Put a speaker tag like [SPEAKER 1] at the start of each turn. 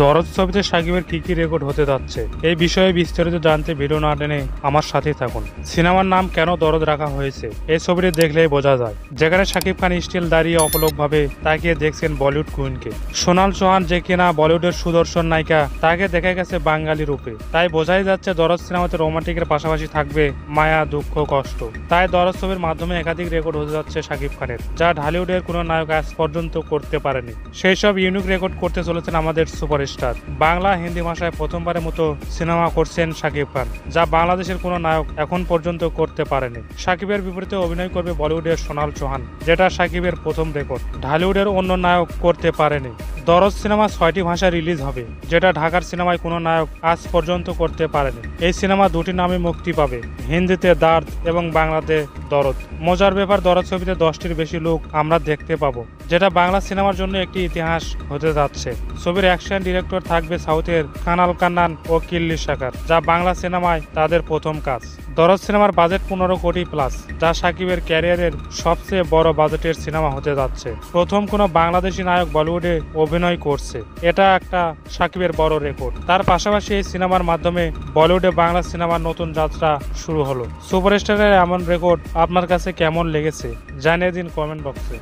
[SPEAKER 1] দরদ ছবিতে সাকিবের কি কি রেকর্ড হতে যাচ্ছে এই বিষয়ে বিস্তারিত জানতে ভিডিও না টেনে আমার সাথেই থাকুন। সিনেমার নাম কেন দরদ রাখা হয়েছে এই ছবিটি দেখলেই বোঝা যায়। যেখানে সাকিব খান স্টিল দাঁড়িয়ে অপলকভাবে তাকিয়ে দেখছেন বলিউড কুইনকে, সোনাল চৌহান যে কিনা বলিউডের সুদর্শন নায়িকা, তাকে দেখা গেছে বাঙালি রূপে। তাই বোঝাই যাচ্ছে দরদ সিনেমাতে রোমান্টিকের পাশাপাশি থাকবে মায়া, দুঃখ, কষ্ট। তাই দরদ ছবির মাধ্যমে একাধিক রেকর্ড হতে যাচ্ছে সাকিব খানের, যা ঢালিউডের কোনো নায়ক আজ পর্যন্ত করতে পারেনি। সেই সব ইউনিক রেকর্ড করতে চলেছেন আমাদের সুপারস্টার। বাংলা হিন্দি ভাষায় প্রথমবারের মতো সিনেমা করছেন সাকিব খান, যা বাংলাদেশের কোনো নায়ক এখন পর্যন্ত করতে পারেনি। সাকিবের বিপরীতে অভিনয় করবে বলিউডের সোনাল চৌহান, যেটা সাকিবের প্রথম রেকর্ড, ঢালিউডের অন্য নায়ক করতে পারেনি। দরদ সিনেমা 6টি ভাষায় রিলিজ হবে, যেটা ঢাকার সিনেমায় কোনো নায়ক আজ পর্যন্ত করতে পারেনি। এই সিনেমা দুটি নামে মুক্তি পাবে, হিন্দিতে দার্দ এবং বাংলাতে দরদ। মজার ব্যাপার, দরদ ছবিতে 10টির বেশি লোক আমরা দেখতে পাবো, যেটা বাংলা সিনেমার জন্য একটি ইতিহাস হতে যাচ্ছে। ছবির অ্যাকশন ডিরেক্টর থাকবে সাউথের কানাল কান্নান ও কিল্লি শাকার, যা বাংলা সিনেমায় তাদের প্রথম কাজ। দরদ সিনেমার বাজেট 15 কোটি প্লাস, যা সাকিবের ক্যারিয়ারের সবচেয়ে বড় বাজেটের সিনেমা হতে যাচ্ছে। প্রথম কোনো বাংলাদেশি নায়ক বলিউডে অভিনয় করছে, এটা একটা সাকিবের বড় রেকর্ড। তার পাশাপাশি এই সিনেমার মাধ্যমে বলিউডে বাংলা সিনেমার নতুন যাত্রা শুরু হলো। সুপারস্টারের এমন রেকর্ড আপনার কাছে কেমন লেগেছে জানিয়ে দিন কমেন্ট বক্সে।